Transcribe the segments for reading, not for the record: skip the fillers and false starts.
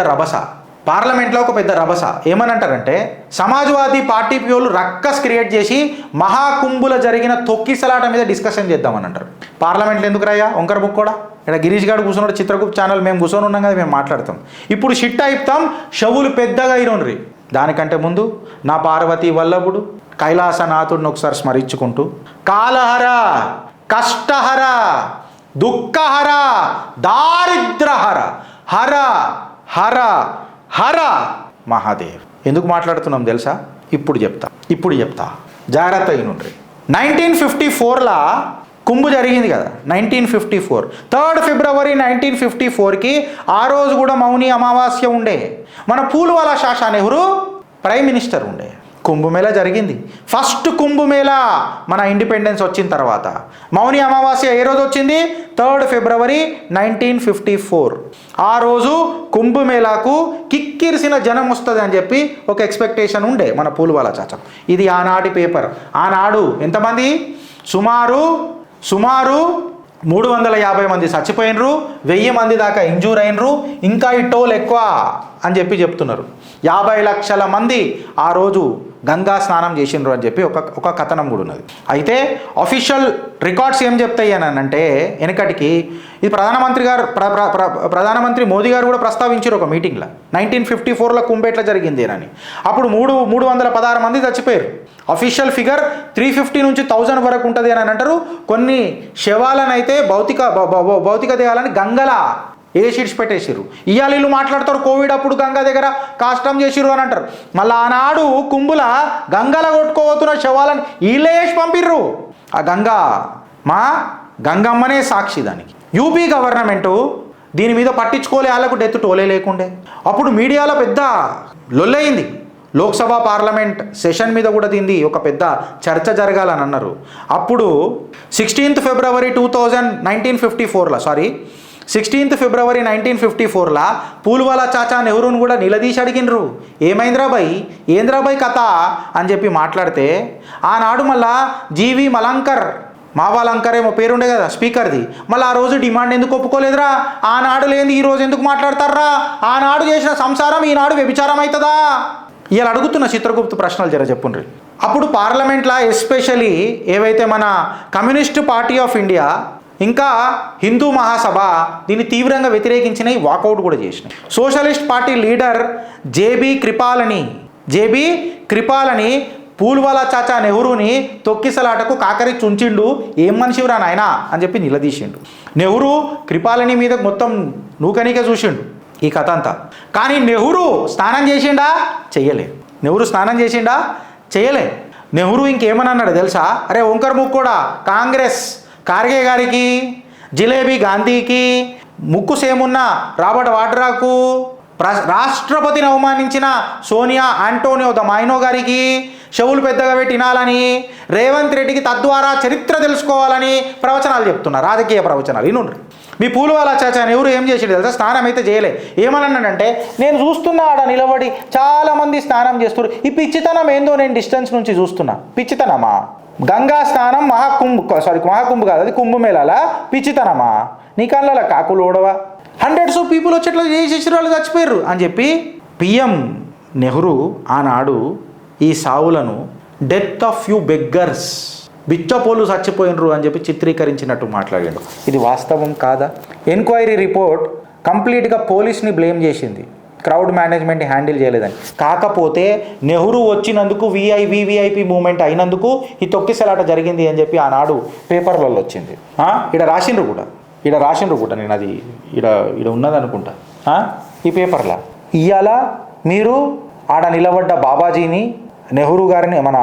రభస పార్లమెంట్లో ఒక పెద్ద రభస ఏమని అంటారంటే సమాజ్వాదీ పార్టీ పియోలు రక్కస్ క్రియేట్ చేసి మహాకుంభుల జరిగిన తొక్కిసలాట మీద డిస్కషన్ చేద్దామని అంటారు. పార్లమెంట్లో ఎందుకు రాయ్యా వంకర బుక్ కూడా ఇక్కడ గిరీష్ గారు కూర్చున్నాడు, చిత్రగుప్త ఛానల్ మేము కూర్చొని ఉన్నాం కదా, మేము మాట్లాడతాం. ఇప్పుడు షిట్ అయిపుతాం, షవులు పెద్దగా ఇరోన్రి. దానికంటే ముందు నా పార్వతీ వల్లభుడు కైలాసనాథుడిని ఒకసారి స్మరించుకుంటూ కాలహర, కష్టహర, దుఃఖహర, దారిద్రహర, హర హర హర మహాదేవ్. ఎందుకు మాట్లాడుతున్నాం తెలుసా? ఇప్పుడు చెప్తా జాగ్రత్త అయినుండ్రి. 1954లా కుంభు జరిగింది కదా, 1954 3rd February 1954కి ఆ రోజు కూడా మౌని అమావాస్య ఉండే. మన పూల్వాలా శాషా నెహ్రూ ప్రైమ్ మినిస్టర్ ఉండే. కుంభమేళా జరిగింది, ఫస్ట్ కుంభమేళా మన ఇండిపెండెన్స్ వచ్చిన తర్వాత. మౌని అమావాస్య ఏ రోజు వచ్చింది? 3rd February 1954. ఆ రోజు కుంభమేళాకు కిక్కిరిసిన జనం వస్తుంది అని చెప్పి ఒక ఎక్స్పెక్టేషన్ ఉండే మన పూల్వాలా చాచా. ఇది ఆనాటి పేపర్. ఆనాడు ఎంతమంది? సుమారు 350 మంది చచ్చిపోయినరు, 1000 మంది దాకా ఇంజూర్ అయినరు, ఇంకా ఈ టోల్ ఎక్కువ అని చెప్పి చెప్తున్నారు. 50 లక్షల మంది ఆ రోజు గంగా స్నానం చేసిండ్రు అని చెప్పి ఒక కథనం కూడా ఉన్నది. అయితే అఫీషియల్ రికార్డ్స్ ఏం చెప్తాయి అని అంటే వెనకటికి ఇది ప్రధానమంత్రి మోదీ గారు కూడా ప్రస్తావించారు ఒక మీటింగ్లో 1954లో కుంభ ఎట్లా జరిగింది అని. అప్పుడు 316 మంది చచ్చిపోయారు. అఫీషియల్ ఫిగర్ 350 నుంచి 1000 వరకు ఉంటుంది అని అంటారు. కొన్ని శవాలను అయితే భౌతిక దేహాలని గంగల ఏసీడ్స్ పెట్టేసిర్రు. ఇవాళ వీళ్ళు మాట్లాడతారు కోవిడ్ అప్పుడు గంగా దగ్గర కాష్టం చేసిర్రు అని అంటారు. మళ్ళీ ఆనాడు కుంభుల గంగల కొట్టుకోబోతున్న శవాలను వీళ్ళే వేసి పంపిర్రు. ఆ మా గంగమ్మనే సాక్షి దానికి. యూపీ గవర్నమెంటు దీని మీద పట్టించుకోలే, వాళ్ళకు డెత్ టోలే లేకుండే. అప్పుడు మీడియాలో పెద్ద లొల్లయింది. లోక్సభ పార్లమెంట్ సెషన్ మీద కూడా దీన్ని ఒక పెద్ద చర్చ జరగాలని అన్నారు. అప్పుడు 16th February 1954లా పూల్వాలా చాచా నెహ్రూను కూడా నిలదీసి అడిగినరు, ఏమైందిరా భయ్, ఏంద్రా భయ్ కథ అని చెప్పి మాట్లాడితే ఆనాడు మళ్ళా జీవి మలంకర్, మావాలంకర్ ఏమో పేరుండే కదా స్పీకర్ది, మళ్ళీ ఆ రోజు డిమాండ్ ఎందుకు ఒప్పుకోలేదురా? ఆనాడు లేని ఈరోజు ఎందుకు మాట్లాడతారా? ఆనాడు చేసిన సంసారం ఈనాడు వ్యభిచారం అవుతుందా? ఇలా అడుగుతున్న చిత్రగుప్త ప్రశ్నలు జర చెప్పుండ్రి. అప్పుడు పార్లమెంట్లో ఎస్పెషలీ ఏవైతే మన కమ్యూనిస్ట్ పార్టీ ఆఫ్ ఇండియా ఇంకా హిందూ మహాసభ దీన్ని తీవ్రంగా వ్యతిరేకించినాయి, వాకౌట్ కూడా చేసినాయి. Socialist party leader JB Kripalani పూల్వాలా చాచా నెహ్రూని తొక్కిసలాటకు కాకరి చుంచిండు, ఏం మనిషిరా నాయనా అని చెప్పి నిలదీసిండు. నెహ్రూ కృపాలని మీద మొత్తం నూకనికే చూసిండు ఈ కథ అంతా. కానీ నెహ్రూ స్నానం చేసిండా? చెయ్యలే. నెహ్రూ ఇంకేమని అన్నాడు తెలుసా? అరే ఓంకర్ ముక్ కూడా కాంగ్రెస్ ఖార్గే గారికి, జిలేబీ గాంధీకి, ముక్కు సేమున్న రాబర్ట్ వాడ్రాకు, రాష్ట్రపతిని అవమానించిన సోనియా ఆంటోనియో ద మైనో గారికి చెవులు పెద్దగా పెట్టినాలని, రేవంత్ రెడ్డికి తద్వారా చరిత్ర తెలుసుకోవాలని ప్రవచనాలు చెప్తున్నారు, రాజకీయ ప్రవచనాలు. ఇనుండ్రి. మీ పూల్వాలా చాచా ఎవరు ఏం చేసాడు తెలుసా? స్నానం అయితే చేయలే. ఏమన్నాడంటే, నేను చూస్తున్నా ఆడ నిలబడి చాలామంది స్నానం చేస్తున్నారు, ఈ పిచ్చితనం ఏందో నేను డిస్టెన్స్ నుంచి చూస్తున్నా. పిచ్చితనమా? గంగా స్నానం మహాకుంభ్ కాదు, అది కుంభమేళాలా? పిచ్చితనమా? నీ కళ్ళ కాకులు ఓడవా? హండ్రెడ్స్ ఆఫ్ పీపుల్ వచ్చేట్లా చేసేసి వాళ్ళు చచ్చిపోయారు అని చెప్పి పిఎం నెహ్రూ ఆనాడు ఈ సావులను డెత్ ఆఫ్ ఫ్యూ బెగ్గర్స్, బిచ్చపోలు చచ్చిపోయినరు అని చెప్పి చిత్రీకరించినట్టు మాట్లాడాడు. ఇది వాస్తవం కాదా? ఎంక్వైరీ రిపోర్ట్ కంప్లీట్గా పోలీస్ని బ్లేమ్ చేసింది, క్రౌడ్ మేనేజ్మెంట్ హ్యాండిల్ చేయలేదని. కాకపోతే నెహ్రూ వచ్చినందుకు వివిఐపి మూమెంట్ అయినందుకు ఈ తొక్కిసలాట జరిగింది అని చెప్పి ఆనాడు పేపర్లలో వచ్చింది. ఇక్కడ రాసిండ్రు కూడా నేను అది ఇక్కడ ఉన్నదనుకుంటా ఈ పేపర్లో. ఇవాళ మీరు ఆడ నిలబడ్డ బాబాజీని, నెహ్రూ గారిని, మన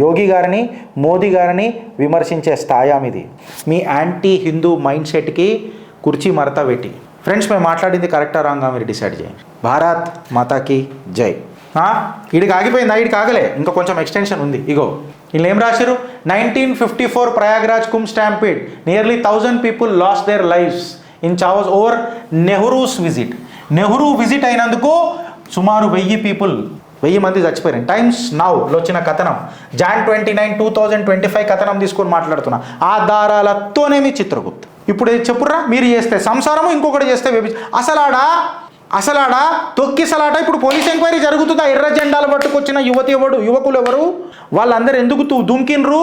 యోగి గారిని, మోదీ గారిని విమర్శించే స్థాయి ఇది. మీ యాంటీ హిందూ మైండ్ సెట్కి కుర్చీ మరత పెట్టి. ఫ్రెండ్స్, మేము మాట్లాడింది కరెక్టా రాంగా మీరు డిసైడ్ చేయండి. భారత్ మాతాకి జై. వీడికి ఆగిపోయిందా? వీడికి ఆగలే, ఇంకా కొంచెం ఎక్స్టెన్షన్ ఉంది. ఇగో వీళ్ళు ఏం రాశారు? 1954 Prayagraj Kumbh stampede, nearly 1000 people lost their lifes in chaos over Nehru's visit. Nehru visit అయినందుకు సుమారు 1000 మంది చచ్చిపోయారు. టైమ్స్ నౌలో వచ్చిన కథనం, Jan 29, 2025 కథనం తీసుకొని మాట్లాడుతున్నా. ఆధారాలతోనే మీ చిత్రగుప్త. ఇప్పుడు చెప్పుర్రా, మీరు చేస్తే సంసారము, ఇంకొకటి చేస్తే అసలు అసలు ఆడ తొక్కిసలాట ఇప్పుడు పోలీస్ ఎంక్వైరీ జరుగుతుందా? ఎర్ర జెండాలు పట్టుకొచ్చిన యువకులు ఎవరు, వాళ్ళందరూ ఎందుకు దుంకిండ్రు,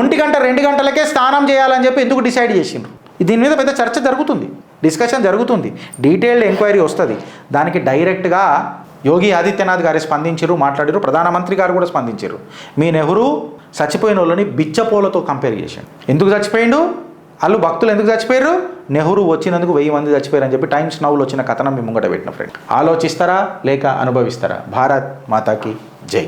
1 గంట 2 గంటలకే స్నానం చేయాలని చెప్పి ఎందుకు డిసైడ్ చేసిండ్రు? దీని మీద పెద్ద చర్చ జరుగుతుంది, డిస్కషన్ జరుగుతుంది, డీటెయిల్డ్ ఎంక్వైరీ వస్తుంది. దానికి డైరెక్ట్గా యోగి ఆదిత్యనాథ్ గారు స్పందించారు, మాట్లాడారు, ప్రధానమంత్రి గారు కూడా స్పందించారు. మీ నెహ్రూ చచ్చిపోయిన వాళ్ళని బిచ్చపోలతో కంపేర్ చేశాడు. ఎందుకు చచ్చిపోయిండు? వాళ్ళు భక్తులు ఎందుకు చచ్చిపోయారు? నెహ్రూ వచ్చినందుకు 1000 మంది చచ్చిపోయారు అని చెప్పి టైమ్స్ నౌలో వచ్చిన కథనం మీ ముంగట పెట్టిన ఫ్రెండ్. ఆలోచిస్తారా లేక అనుభవిస్తారా? భారత్ మాతాకి జై.